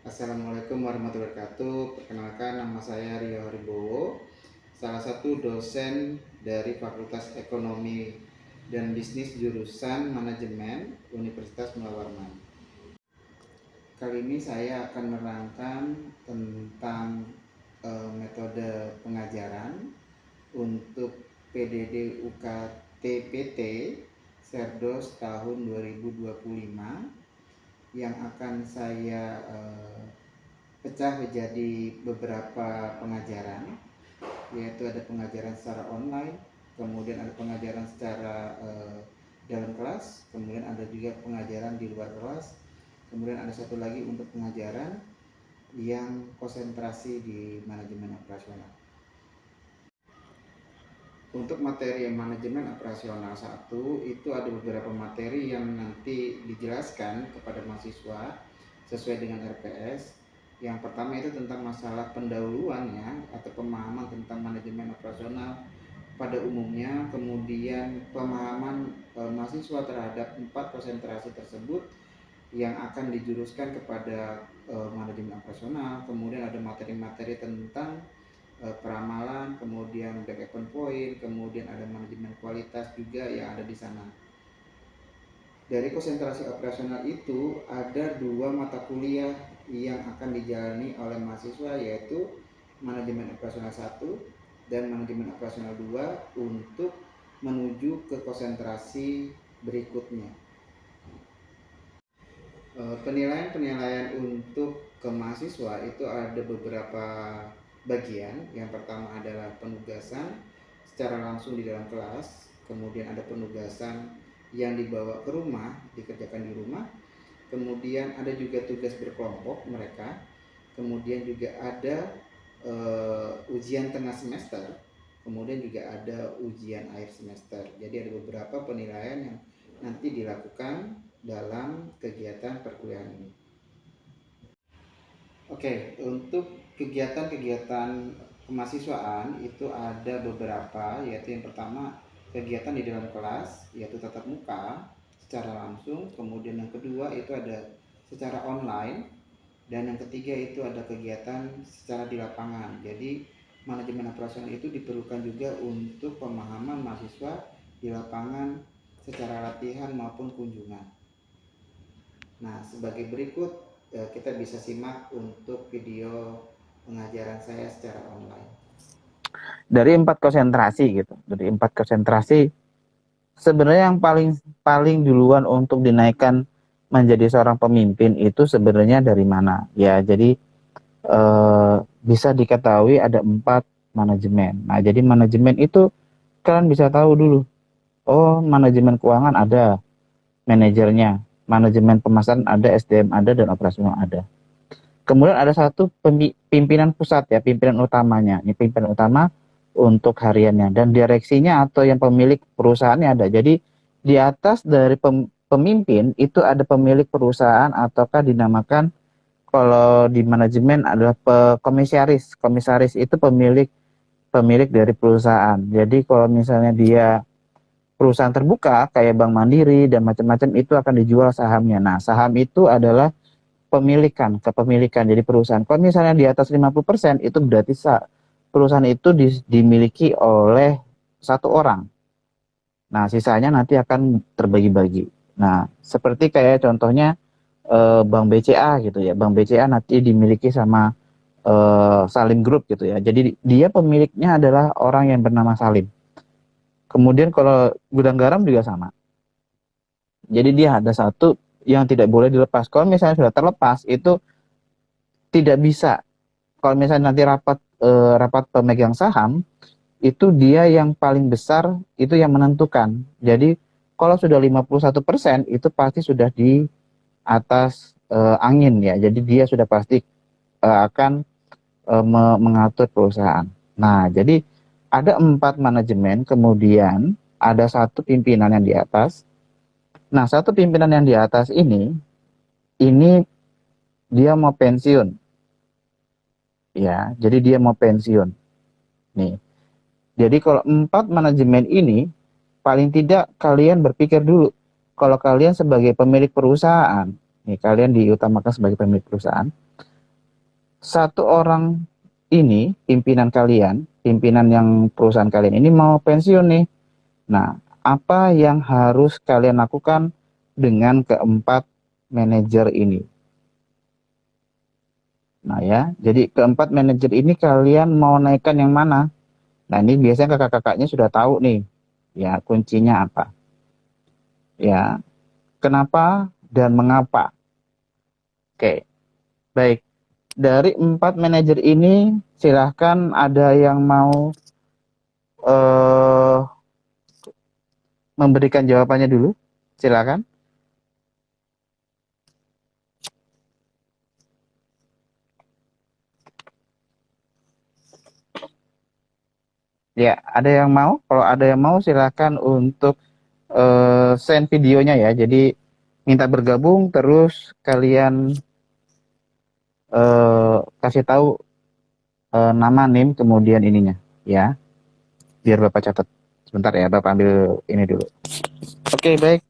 Assalamualaikum warahmatullahi wabarakatuh. Perkenalkan, nama saya Rio Haribowo, salah satu dosen dari Fakultas Ekonomi dan Bisnis jurusan Manajemen Universitas Mula Warman. Kali ini saya akan menerangkan tentang metode pengajaran untuk PDD UKT PT Serdos tahun 2025 yang akan saya pecah menjadi beberapa pengajaran, yaitu ada pengajaran secara online, kemudian ada pengajaran secara dalam kelas, kemudian ada juga pengajaran di luar kelas, kemudian ada satu lagi untuk pengajaran yang konsentrasi di manajemen operasional. Untuk materi manajemen operasional 1 itu ada beberapa materi yang nanti dijelaskan kepada mahasiswa sesuai dengan RPS. Yang pertama itu tentang masalah pendahuluan ya, atau pemahaman tentang manajemen operasional pada umumnya, kemudian pemahaman mahasiswa terhadap 4 konsentrasi tersebut yang akan dijuruskan kepada manajemen operasional. Kemudian ada materi-materi tentang peramalan, kemudian back open point, kemudian ada manajemen kualitas juga yang ada di sana. Dari konsentrasi operasional itu ada 2 mata kuliah yang akan dijalani oleh mahasiswa, yaitu manajemen operasional 1 dan manajemen operasional 2 untuk menuju ke konsentrasi berikutnya. Penilaian untuk ke mahasiswa itu ada beberapa bagian. Yang pertama adalah penugasan secara langsung di dalam kelas, kemudian ada penugasan yang dibawa ke rumah, dikerjakan di rumah, kemudian ada juga tugas berkelompok mereka, kemudian juga ada ujian tengah semester, kemudian juga ada ujian akhir semester. Jadi ada beberapa penilaian yang nanti dilakukan dalam kegiatan perkuliahan ini. Oke, untuk kegiatan-kegiatan kemahasiswaan itu ada beberapa, yaitu yang pertama kegiatan di dalam kelas, yaitu tatap muka secara langsung, kemudian yang kedua itu ada secara online, dan yang ketiga itu ada kegiatan secara di lapangan. Jadi manajemen operasional itu diperlukan juga untuk pemahaman mahasiswa di lapangan secara latihan maupun kunjungan. Nah, sebagai berikut kita bisa simak untuk video pengajaran saya secara online. Dari 4 konsentrasi gitu. Dari 4 konsentrasi sebenarnya yang paling duluan untuk dinaikkan menjadi seorang pemimpin itu sebenarnya dari mana? Ya, jadi bisa diketahui ada 4 manajemen. Nah, jadi manajemen itu kalian bisa tahu dulu. Oh, manajemen keuangan ada, manajernya, manajemen pemasaran ada, SDM ada, dan operasional ada. Kemudian ada satu pimpinan pusat ya, pimpinan utamanya. Ini pimpinan utama untuk hariannya, dan direksinya atau yang pemilik perusahaannya ada. Jadi di atas dari pemimpin itu ada pemilik perusahaan, ataukah dinamakan kalau di manajemen adalah komisaris. Komisaris itu pemilik dari perusahaan. Jadi kalau misalnya dia perusahaan terbuka kayak Bank Mandiri dan macam-macam, itu akan dijual sahamnya. Nah, saham itu adalah kepemilikan jadi perusahaan. Kalau misalnya di atas 50% itu berarti perusahaan itu dimiliki oleh satu orang. Nah, sisanya nanti akan terbagi-bagi. Nah, seperti kayak contohnya Bank BCA gitu ya. Bank BCA nanti dimiliki sama Salim Group gitu ya. Jadi dia pemiliknya adalah orang yang bernama Salim. Kemudian kalau gudang garam juga sama. Jadi dia ada satu yang tidak boleh dilepas. Kalau misalnya sudah terlepas itu tidak bisa. Kalau misalnya nanti rapat pemegang saham, itu dia yang paling besar, itu yang menentukan. Jadi kalau sudah 51% itu pasti sudah di atas angin ya. Jadi dia sudah pasti akan mengatur perusahaan. Nah, jadi ada 4 manajemen, kemudian ada satu pimpinan yang di atas. Nah, satu pimpinan yang di atas ini dia mau pensiun. Ya, jadi dia mau pensiun. Nih. Jadi kalau 4 manajemen ini, paling tidak kalian berpikir dulu. Kalau kalian sebagai pemilik perusahaan, nih kalian diutamakan sebagai pemilik perusahaan, satu orang ini, pimpinan kalian, pimpinan yang perusahaan kalian ini mau pensiun nih. Nah, apa yang harus kalian lakukan dengan keempat manajer ini? Nah ya, jadi keempat manajer ini kalian mau naikkan yang mana? Nah ini biasanya kakak-kakaknya sudah tahu nih, ya kuncinya apa? Ya, kenapa dan mengapa? Oke, baik. Dari empat manajer ini, silahkan ada yang mau eh memberikan jawabannya dulu. Silahkan. Ya, ada yang mau? Kalau ada yang mau, silahkan untuk send videonya ya. Jadi minta bergabung, terus kalian kasih tahu nama, NIM, kemudian ininya, ya. Biar Bapak catat. Sebentar ya, Bapak ambil ini dulu. Oke, baik.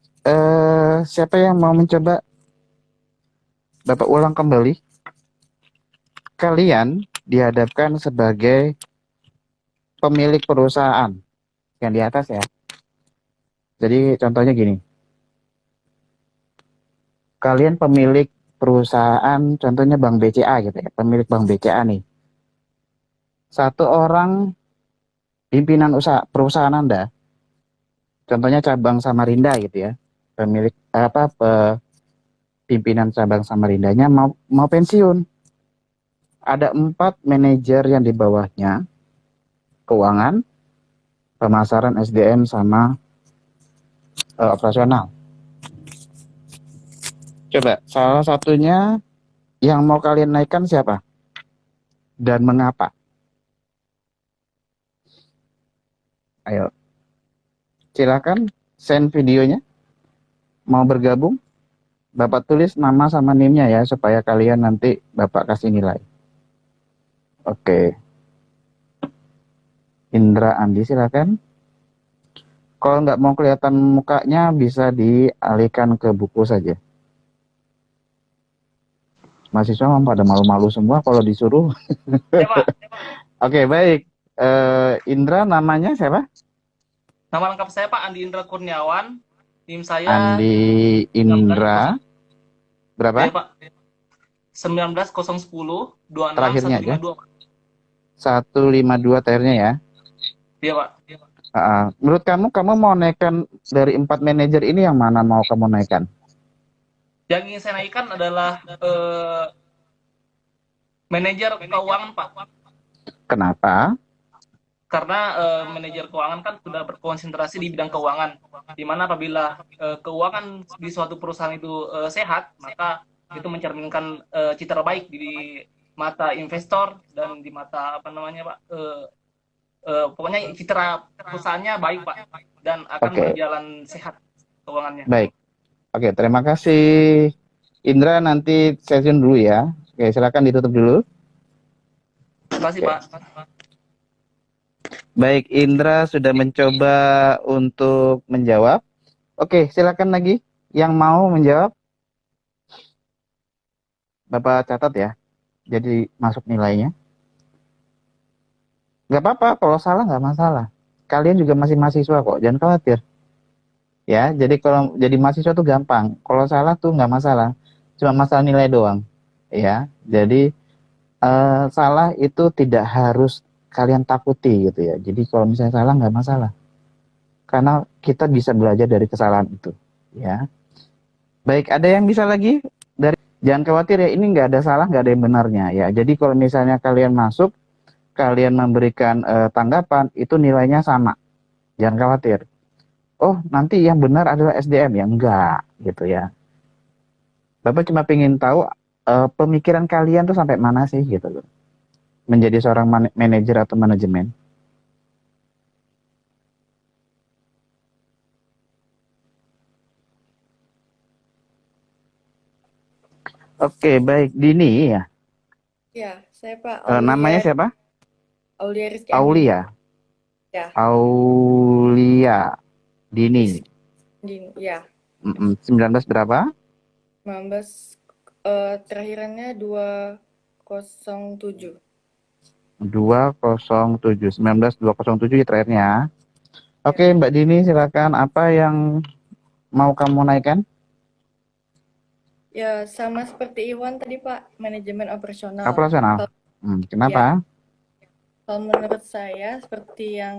Siapa yang mau mencoba? Bapak ulang kembali. Kalian dihadapkan sebagai pemilik perusahaan yang di atas ya. Jadi contohnya gini. Kalian pemilik perusahaan, contohnya Bank BCA gitu ya. Pemilik Bank BCA nih. Satu orang pimpinan usaha perusahaan Anda, contohnya cabang Samarinda gitu ya. Pemilik pimpinan cabang Samarindanya mau pensiun. Ada 4 manajer yang di bawahnya, keuangan, pemasaran, SDM, sama operasional. Coba salah satunya yang mau kalian naikkan siapa dan mengapa? Ayo, silakan send videonya. Mau bergabung, Bapak tulis nama sama NIM-nya ya, supaya kalian nanti Bapak kasih nilai. Oke, Indra Andi silakan. Kalau nggak mau kelihatan mukanya, bisa dialihkan ke buku saja. Mahasiswa memang pada malu-malu semua kalau disuruh. Ya, Pak. Oke, baik. Indra, namanya siapa? Nama lengkap saya Pak Andi Indra Kurniawan. NIM saya Andi Indra. 19. Berapa? Ya, Pak. 19.010 Terakhirnya aja. 26 152, Pak. 152 terakhirnya ya. Iya, Pak. Menurut kamu mau naikkan dari 4 manajer ini, yang mana mau kamu naikkan? Yang ingin saya naikkan adalah manajer keuangan, Pak. Kenapa? Karena manajer keuangan kan sudah berkonsentrasi di bidang keuangan. Di mana apabila keuangan di suatu perusahaan itu sehat, maka itu mencerminkan citra baik di mata investor dan di mata Pak, pokoknya citra perusahaannya baik Pak, dan akan Oke. berjalan sehat keuangannya. Baik. Oke, terima kasih Indra, nanti session dulu ya. Oke, silakan ditutup dulu. Terima kasih Oke. Pak. Baik, Indra sudah mencoba untuk menjawab. Oke, silakan lagi yang mau menjawab. Bapak catat ya, jadi masuk nilainya. Nggak apa-apa, kalau salah nggak masalah. Kalian juga masih mahasiswa kok, jangan khawatir. Ya, jadi kalau jadi mahasiswa tuh gampang. Kalau salah tuh nggak masalah, cuma masalah nilai doang. Ya, jadi salah itu tidak harus kalian takuti gitu ya. Jadi kalau misalnya salah nggak masalah, karena kita bisa belajar dari kesalahan itu. Ya, baik. Ada yang bisa lagi dari? Jangan khawatir ya, ini nggak ada salah, nggak ada yang benarnya ya. Jadi kalau misalnya kalian masuk, kalian memberikan tanggapan, itu nilainya sama. Jangan khawatir. Oh, nanti yang benar adalah SDM ya? Enggak, gitu ya. Bapak cuma pengen tahu pemikiran kalian tuh sampai mana sih gitu loh. Menjadi seorang manajer atau manajemen. Oke, baik. Dini ya. Ya, saya Pak Namanya siapa? Aulia Rizky Aulia. Ya. Aulia Dini. Dini, ya. 19 berapa? 19 terakhirannya 207. 207, 19207 ya terakhirnya. Oke, Mbak Dini silakan, apa yang mau kamu naikkan? Ya, sama seperti Iwan tadi, Pak, manajemen operasional. Operasional. Kenapa? Kalau menurut saya, seperti yang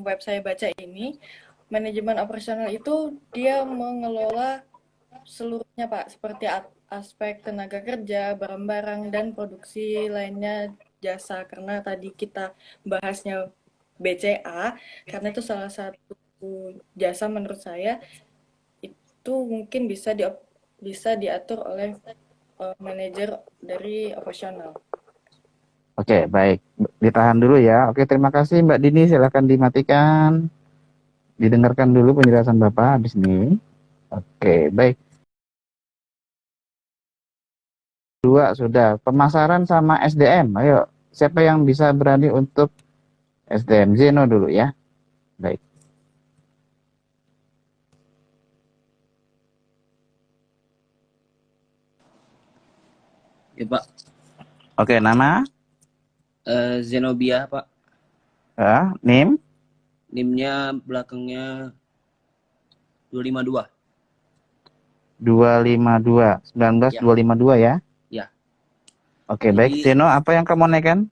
web saya baca ini, manajemen operasional itu dia mengelola seluruhnya, Pak, seperti aspek tenaga kerja, barang-barang, dan produksi lainnya jasa. Karena tadi kita bahasnya BCA, karena itu salah satu jasa menurut saya itu mungkin bisa diatur oleh manajer dari operasional. Oke, baik. Ditahan dulu ya. Oke, terima kasih Mbak Dini. Silakan dimatikan. Didengarkan dulu penjelasan Bapak habis ini. Oke, baik. 2 sudah. Pemasaran sama SDM. Ayo, siapa yang bisa berani untuk SDM? Zeno dulu ya. Baik. Ya Pak, Oke, nama? Zenobia Pak. NIM? NIM-nya belakangnya 252. 252. 19252 ya? Ya. Oke, Jadi, baik. Zeno, apa yang kamu naikkan?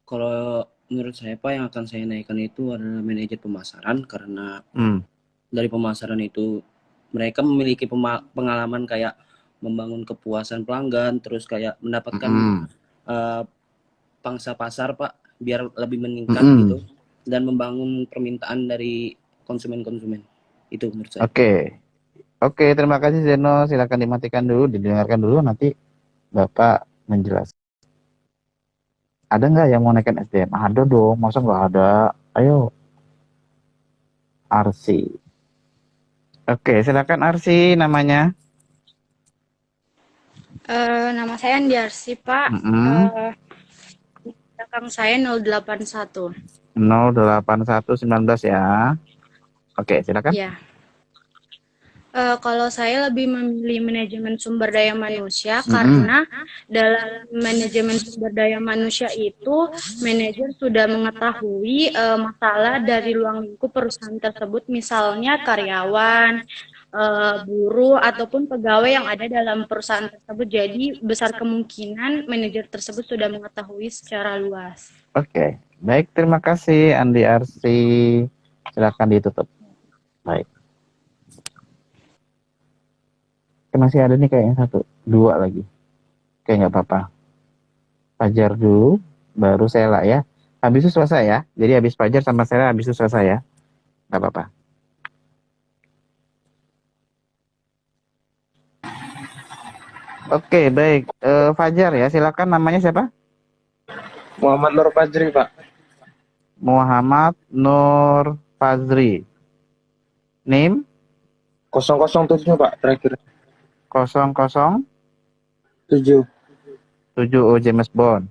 Kalau menurut saya Pak, yang akan saya naikkan itu adalah manajer pemasaran, karena dari pemasaran itu mereka memiliki pengalaman kayak membangun kepuasan pelanggan, terus kayak mendapatkan pangsa pasar Pak, biar lebih meningkat gitu, dan membangun permintaan dari konsumen-konsumen. Itu menurut saya. Oke, terima kasih Zeno. Silakan dimatikan dulu, didengarkan dulu, nanti Bapak menjelaskan. Ada nggak yang mau naikkan SDM? Ada dong, masa nggak ada? Ayo. Arsi. Oke, silakan Arsi namanya. Nama saya Andi Arsi, Pak. Belakang saya 081. 08119 ya. Oke, silakan. Ya. Kalau saya lebih memilih manajemen sumber daya manusia, karena dalam manajemen sumber daya manusia itu manajer sudah mengetahui masalah dari ruang lingkup perusahaan tersebut, misalnya karyawan, buruh ataupun pegawai yang ada dalam perusahaan tersebut. Jadi besar kemungkinan manajer tersebut sudah mengetahui secara luas. Oke, baik, terima kasih Andi Arsi. Silakan ditutup. Baik. Masih ada nih kayaknya 1, 2 lagi. Oke, nggak apa-apa. Fajar dulu, baru Sela ya. Habis itu selesai ya. Jadi habis Fajar sama Sela, habis itu selesai ya. Nggak apa-apa. Oke, baik. Fajar ya, silakan, namanya siapa? Muhammad Nur Fajri, Pak. Muhammad Nur Fajri. NIM? 007, Pak, terakhir. 007. 7 James Bond.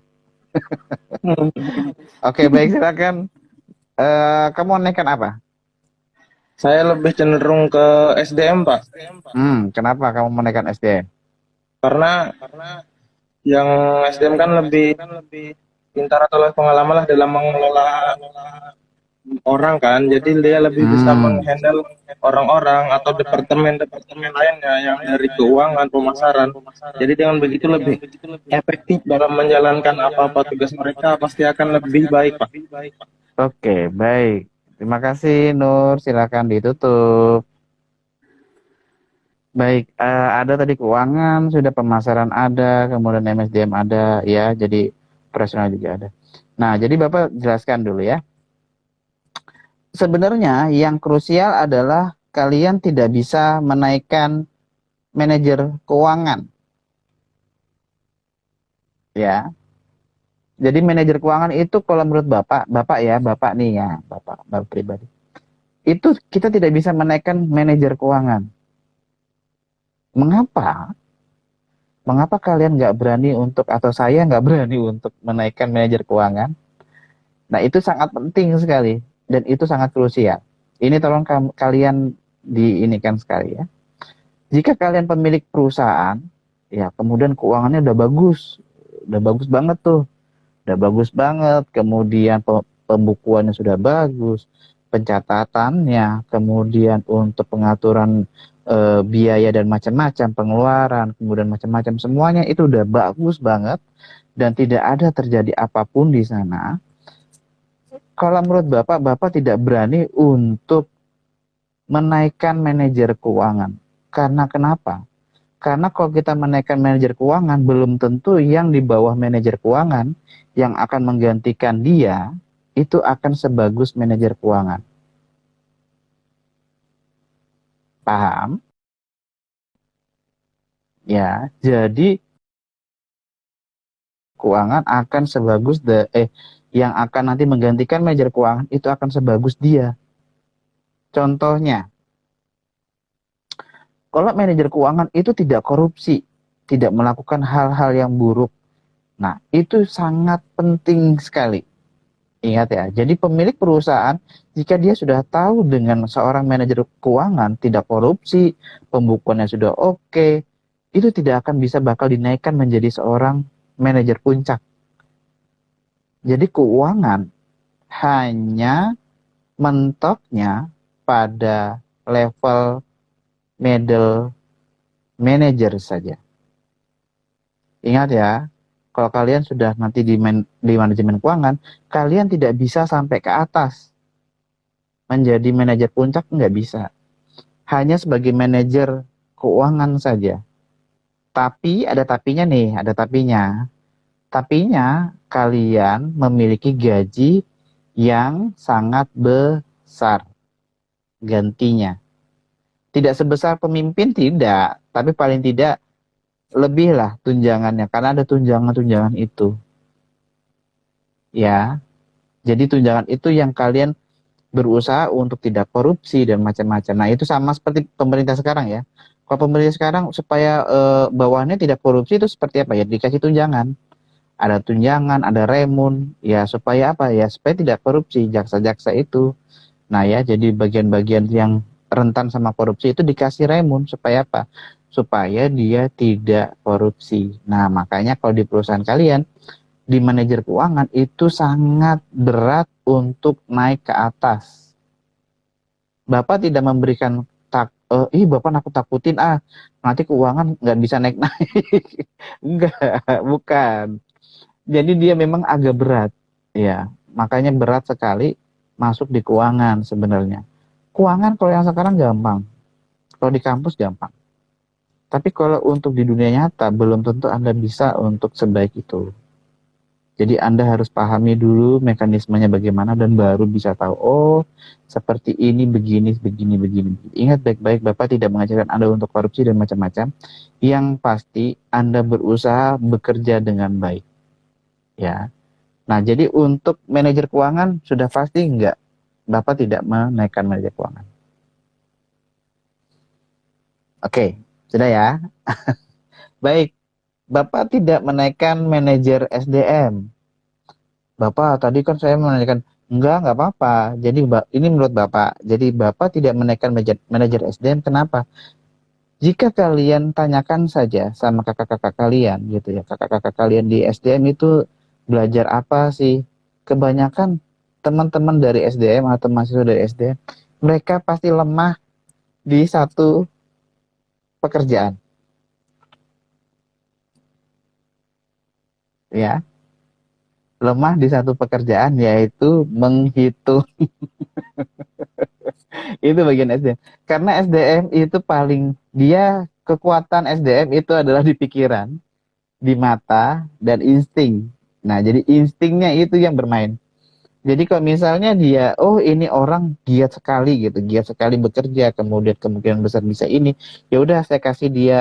Oke, baik, silakan. Kamu naikkan apa? Saya lebih cenderung ke SDM, Pak. Kenapa kamu menaikkan SDM? Karena yang SDM kan lebih pintar atau lebih pengalaman lah dalam mengelola orang kan, jadi dia lebih bisa menghandle orang-orang atau departemen-departemen lainnya yang dari keuangan, pemasaran. Jadi dengan begitu lebih efektif dalam menjalankan apa-apa tugas mereka, pasti akan lebih baik, Pak. Oke, baik. Terima kasih Nur, silakan ditutup. Baik, ada tadi keuangan, sudah pemasaran ada, kemudian MSDM ada, ya, jadi operasional juga ada. Nah, jadi Bapak jelaskan dulu ya. Sebenarnya yang krusial adalah kalian tidak bisa menaikkan manajer keuangan. Ya. Jadi manajer keuangan itu kalau menurut Bapak nih ya, Bapak pribadi. Itu kita tidak bisa menaikkan manajer keuangan. Mengapa? Mengapa kalian nggak berani untuk, atau saya nggak berani untuk menaikkan manajer keuangan? Nah, itu sangat penting sekali. Dan itu sangat krusial. Ini tolong kalian diinikan sekali ya. Jika kalian pemilik perusahaan, ya kemudian keuangannya udah bagus, Udah bagus banget tuh. Udah bagus banget. Kemudian pembukuannya sudah bagus, pencatatannya, kemudian untuk pengaturan biaya dan macam-macam, pengeluaran, kemudian macam-macam, semuanya itu udah bagus banget dan tidak ada terjadi apapun di sana. Kalau menurut Bapak, Bapak tidak berani untuk menaikkan manajer keuangan. Karena kenapa? Karena kalau kita menaikkan manajer keuangan, belum tentu yang di bawah manajer keuangan yang akan menggantikan dia itu akan sebagus manajer keuangan. Paham? Ya, jadi keuangan akan sebagus yang akan nanti menggantikan manajer keuangan itu akan sebagus dia. Contohnya, kalau manajer keuangan itu tidak korupsi, tidak melakukan hal-hal yang buruk, nah itu sangat penting sekali. Ingat ya, jadi pemilik perusahaan jika dia sudah tahu dengan seorang manajer keuangan tidak korupsi, pembukuannya sudah oke, itu tidak akan bisa bakal dinaikkan menjadi seorang manajer puncak. Jadi keuangan hanya mentoknya pada level middle manager saja. Ingat ya, kalau kalian sudah nanti di manajemen keuangan, kalian tidak bisa sampai ke atas. Menjadi manajer puncak nggak bisa. Hanya sebagai manajer keuangan saja. Tapi ada tapinya nih, ada tapinya. Tapinya kalian memiliki gaji yang sangat besar gantinya. Tidak sebesar pemimpin tidak, tapi paling tidak lebih lah tunjangannya, karena ada tunjangan-tunjangan itu. Ya, jadi tunjangan itu yang kalian berusaha untuk tidak korupsi dan macam-macam. Nah, itu sama seperti pemerintah sekarang ya. Kalau pemerintah sekarang supaya bawahannya tidak korupsi itu seperti apa ya? Dikasih tunjangan. Ada tunjangan, ada remun, ya supaya apa ya? Supaya tidak korupsi jaksa-jaksa itu. Nah ya, jadi bagian-bagian yang rentan sama korupsi itu dikasih remun supaya apa? Supaya dia tidak korupsi. Nah, makanya kalau di perusahaan kalian, di manajer keuangan itu sangat berat untuk naik ke atas. Bapak tidak memberikan Bapak nakut-takutin nanti keuangan nggak bisa naik-naik. Enggak, bukan. Jadi dia memang agak berat. Ya, makanya berat sekali masuk di keuangan sebenarnya. Keuangan kalau yang sekarang gampang. Kalau di kampus gampang. Tapi kalau untuk di dunia nyata belum tentu Anda bisa untuk sebaik itu. Jadi Anda harus pahami dulu mekanismenya bagaimana dan baru bisa tahu, oh seperti ini, begini. Ingat baik-baik, Bapak tidak mengajarkan Anda untuk korupsi dan macam-macam. Yang pasti Anda berusaha bekerja dengan baik. Ya. Nah, jadi untuk manajer keuangan sudah pasti enggak. Bapak tidak menaikkan manajer keuangan. Oke, sudah ya. Baik. Bapak tidak menaikkan manajer SDM. Bapak, tadi kan saya menaikkan. Enggak apa-apa. Jadi ini menurut Bapak. Jadi Bapak tidak menaikkan manajer SDM. Kenapa? Jika kalian tanyakan saja sama kakak-kakak kalian gitu ya. Kakak-kakak kalian di SDM itu belajar apa sih? Kebanyakan teman-teman dari SDM atau mahasiswa dari SDM, mereka pasti lemah di satu pekerjaan. Ya, lemah di satu pekerjaan yaitu menghitung. Itu bagian SDM. Karena SDM itu kekuatan SDM itu adalah di pikiran, di mata, dan insting. Nah, jadi instingnya itu yang bermain. Jadi kalau misalnya dia, ini orang giat sekali gitu, giat sekali bekerja, kemudian kemungkinan besar bisa ini, ya udah saya kasih dia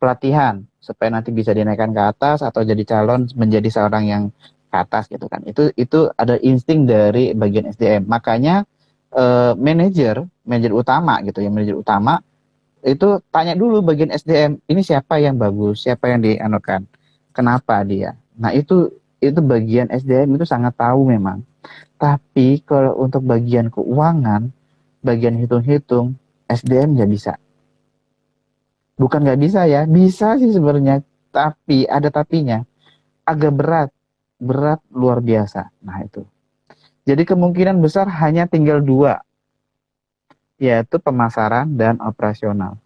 pelatihan supaya nanti bisa dinaikkan ke atas atau jadi calon menjadi seorang yang ke atas gitu kan. Itu ada insting dari bagian SDM. Makanya manajer utama gitu ya, manajer utama itu tanya dulu bagian SDM, ini siapa yang bagus, siapa yang dianukan, kenapa dia. Nah, itu bagian SDM itu sangat tahu memang. Tapi kalau untuk bagian keuangan, bagian hitung-hitung, SDM nggak bisa. Bukan nggak bisa ya, bisa sih sebenarnya, tapi ada tapinya. agak berat luar biasa. Nah itu. Jadi kemungkinan besar hanya tinggal 2, yaitu pemasaran dan operasional.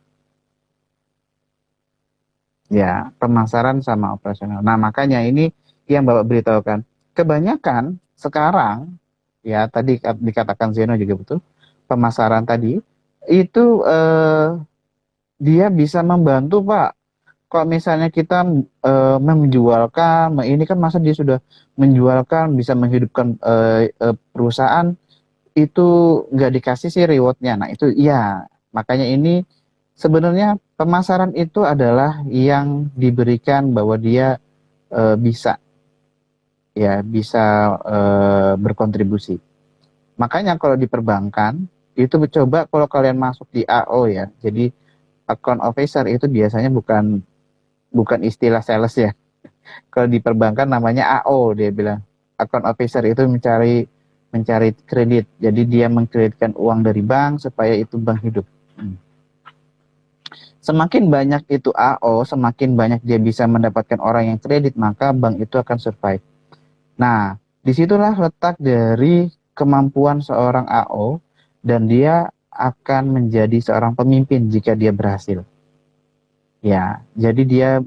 Ya, pemasaran sama operasional. Nah, makanya ini yang Bapak beritahukan. Kebanyakan sekarang, ya tadi dikatakan Zeno juga betul, pemasaran tadi, itu dia bisa membantu Pak. Kalau misalnya kita menjualkan, ini kan masa dia sudah menjualkan, bisa menghidupkan perusahaan, itu nggak dikasih sih rewardnya. Nah itu ya, makanya ini sebenarnya pemasaran itu adalah yang diberikan bahwa dia bisa berkontribusi. Makanya kalau di perbankan itu coba kalau kalian masuk di AO ya, jadi account officer itu biasanya bukan istilah sales ya. Kalau di perbankan namanya AO, dia bilang account officer itu mencari kredit. Jadi dia mengkreditkan uang dari bank supaya itu bank hidup. Semakin banyak itu AO, semakin banyak dia bisa mendapatkan orang yang kredit, maka bank itu akan survive. Nah, disitulah letak dari kemampuan seorang AO dan dia akan menjadi seorang pemimpin jika dia berhasil. Ya, jadi dia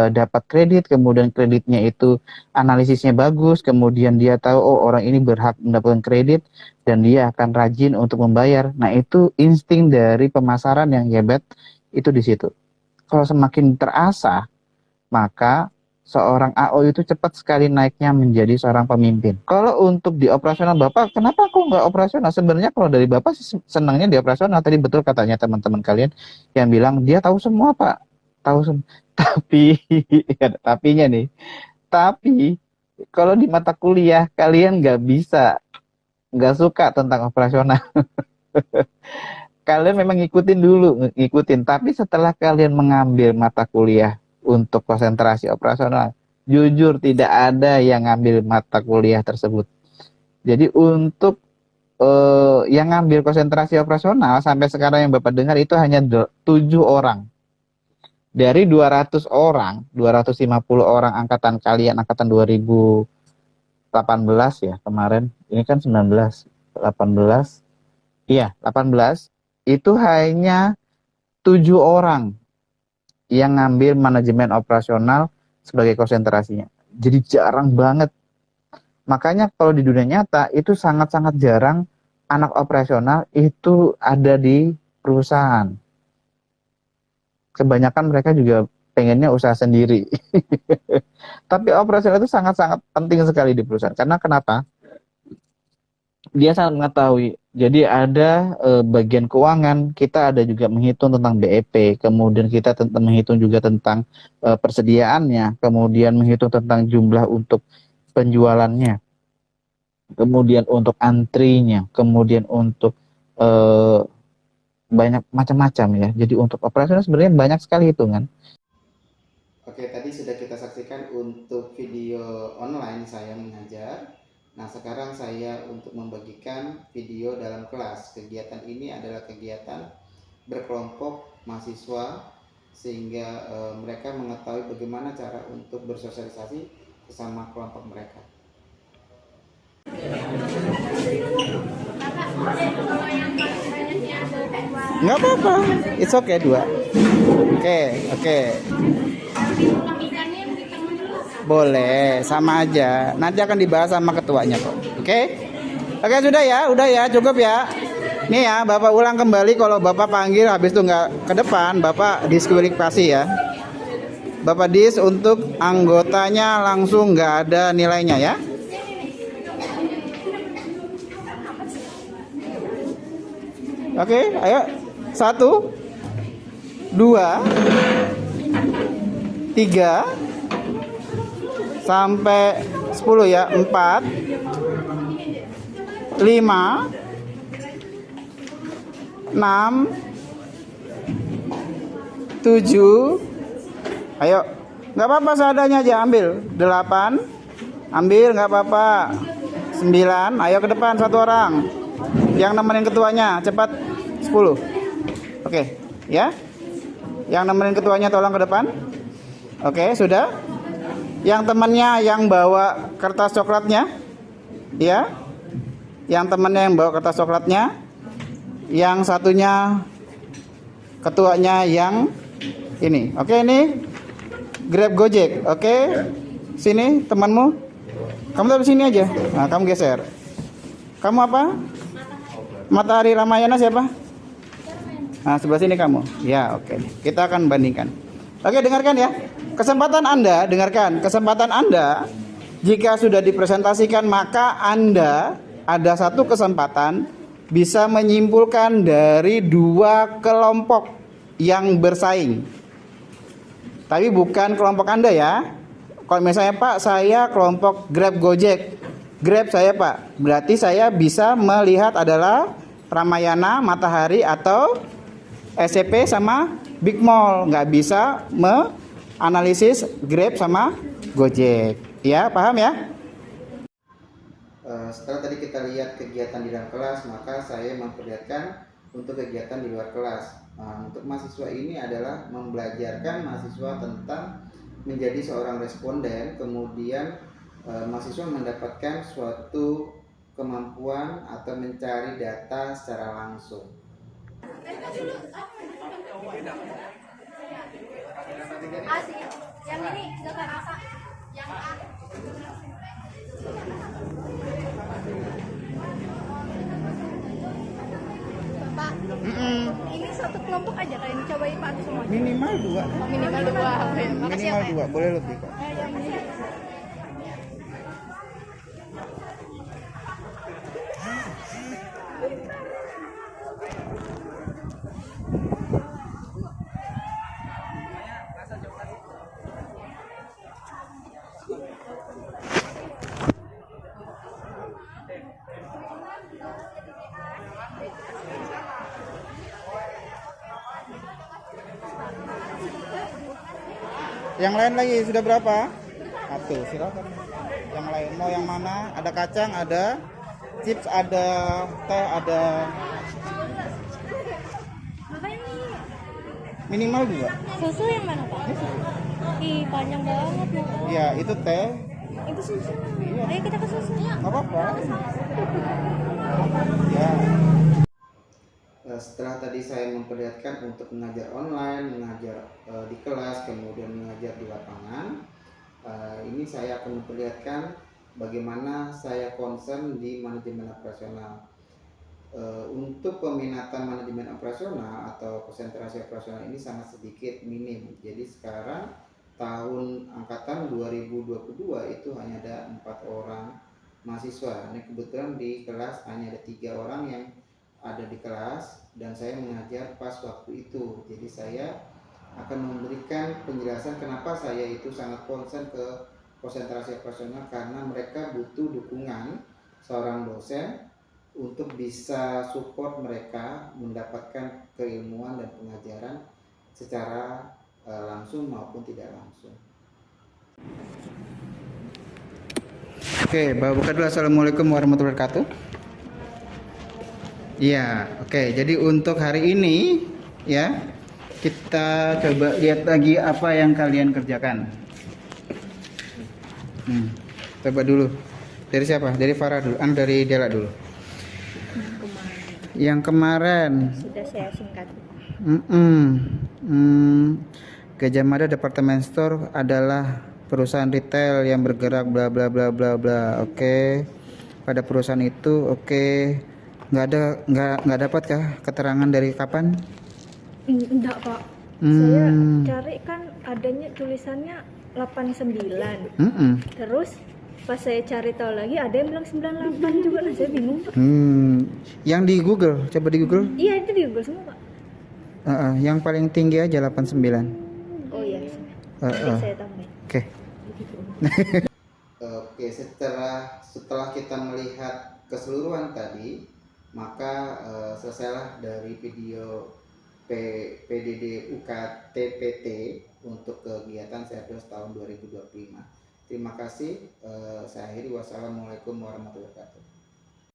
dapat kredit, kemudian kreditnya itu analisisnya bagus, kemudian dia tahu oh orang ini berhak mendapatkan kredit dan dia akan rajin untuk membayar. Nah, itu insting dari pemasaran yang hebat itu di situ. Kalau semakin terasah, maka seorang AO itu cepat sekali naiknya menjadi seorang pemimpin. Kalau untuk di operasional Bapak, kenapa kok nggak operasional? Sebenarnya kalau dari Bapak sih senangnya di operasional. Tadi betul katanya teman-teman kalian yang bilang dia tahu semua Pak. Tahu semua. Tapi, ada tapinya nih. Tapi, kalau di mata kuliah kalian nggak suka tentang operasional. Kalian memang ngikutin. Tapi setelah kalian mengambil mata kuliah untuk konsentrasi operasional, jujur tidak ada yang ngambil mata kuliah tersebut. Jadi untuk yang ngambil konsentrasi operasional sampai sekarang yang Bapak dengar itu hanya 7 orang. Dari 200 orang, 250 orang angkatan kalian, angkatan 2018 ya kemarin, ini kan 19, 18, iya 18, itu hanya 7 orang yang ngambil manajemen operasional sebagai konsentrasinya. Jadi jarang banget. Makanya kalau di dunia nyata itu sangat-sangat jarang anak operasional itu ada di perusahaan. Kebanyakan mereka juga pengennya usaha sendiri. Tapi operasional itu sangat-sangat penting sekali di perusahaan. Karena kenapa? Dia sangat mengetahui. Jadi ada bagian keuangan, kita ada juga menghitung tentang BEP, kemudian kita menghitung juga tentang persediaannya, kemudian menghitung tentang jumlah untuk penjualannya, kemudian untuk antrinya, kemudian untuk banyak macam-macam ya. Jadi untuk operasional sebenarnya banyak sekali hitungan. Oke, tadi sudah kita saksikan untuk video online saya mengajar. Nah, sekarang saya untuk membagikan video dalam kelas. Kegiatan ini adalah kegiatan berkelompok mahasiswa sehingga mereka mengetahui bagaimana cara untuk bersosialisasi bersama kelompok mereka. Nggak apa-apa, it's okay 2. Oke. Boleh, sama aja. Nanti akan dibahas sama ketuanya kok. Oke, sudah ya, cukup ya. Nih ya, Bapak ulang kembali kalau Bapak panggil habis itu nggak ke depan, Bapak diskualifikasi ya. Bapak dis untuk anggotanya langsung nggak ada nilainya ya. Oke, ayo 1, 2, 3 sampai 10 ya. 4, 5, 6, 7. Ayo, nggak apa-apa seadanya aja, ambil. 8, ambil nggak apa-apa. 9, ayo ke depan 1 orang. Yang nemenin ketuanya, cepat. 10. Oke, ya. Yang nemenin ketuanya tolong ke depan. Oke, sudah. Yang temannya yang bawa kertas coklatnya, ya. Yang temannya yang bawa kertas coklatnya. Yang satunya ketuanya yang ini. Oke, ini Grab Gojek. Oke. Sini temanmu. Kamu taruh sini aja. Nah, kamu geser. Kamu apa? Matahari Ramayana siapa? Nah, sebelah sini kamu. Ya, oke. Kita akan bandingkan. Oke, dengarkan ya. Kesempatan Anda, dengarkan. Kesempatan Anda jika sudah dipresentasikan, maka Anda ada satu kesempatan bisa menyimpulkan dari dua kelompok yang bersaing. Tapi bukan kelompok Anda ya. Kalau misalnya Pak, saya kelompok Grab Gojek. Grab saya Pak. Berarti saya bisa melihat adalah Ramayana, Matahari atau SCP sama Big Mall. Nggak bisa menganalisis Grab sama Gojek. Ya, paham ya? Setelah tadi kita lihat kegiatan di dalam kelas, maka saya memperlihatkan untuk kegiatan di luar kelas. Untuk mahasiswa ini adalah membelajarkan mahasiswa tentang menjadi seorang responden, kemudian mahasiswa mendapatkan suatu kemampuan atau mencari data secara langsung. Yang ini silakan rasa. Yang A. Bapak, ini satu kelompok aja kalian dicobain Pak atau semua? Minimal 2. Minimal 2. Makasih ya Minimal Pak. 2, boleh lebih kok. Yang lain lagi sudah berapa? Satu, silakan. Yang lain mau yang mana? Ada kacang, ada chips, ada teh, ada. Bapak ini Minimal 2. susu yang mana Pak? Ih, panjang banget loh. Ya, itu teh. Itu susu. Ayo kita ke susu. Nggak apa-apa. Ya. Setelah tadi saya memperlihatkan untuk mengajar online, mengajar di kelas, kemudian mengajar di lapangan, ini saya akan memperlihatkan bagaimana saya concern di manajemen operasional. Untuk peminatan manajemen operasional atau konsentrasi operasional ini sangat sedikit, minim. Jadi sekarang tahun angkatan 2022 itu hanya ada 4 orang mahasiswa. Ini kebetulan di kelas hanya ada 3 orang yang ada di kelas dan saya mengajar pas waktu itu. Jadi saya akan memberikan penjelasan kenapa saya itu sangat concern ke konsentrasi operasional, karena mereka butuh dukungan seorang dosen untuk bisa support mereka mendapatkan keilmuan dan pengajaran secara langsung maupun tidak langsung. Oke, Bapak buka dulu. Assalamualaikum warahmatullahi wabarakatuh. Iya, oke. Jadi untuk hari ini ya, kita coba lihat lagi apa yang kalian kerjakan. Coba dulu. Dari siapa? Dari Farah dulu. Dari Dela dulu. Yang kemarin. Sudah saya singkat. Gajah Mada Department Store adalah perusahaan retail yang bergerak bla bla bla bla bla. Oke. Pada perusahaan itu oke. Nggak dapat kah keterangan dari kapan? Enggak Pak. Saya cari kan adanya tulisannya 89. Terus pas saya cari tahu lagi ada yang bilang 98 juga, nah saya bingung Pak. Yang di Google, coba di Google. Iya itu di Google semua Pak. Yang paling tinggi aja 89. Oh iya. Saya tambahin. Oke. Oke, setelah kita melihat keseluruhan tadi, maka selesailah dari video PDD UKTPT untuk kegiatan Serdos tahun 2025. Terima kasih. Saya akhiri. Wassalamualaikum warahmatullahi wabarakatuh.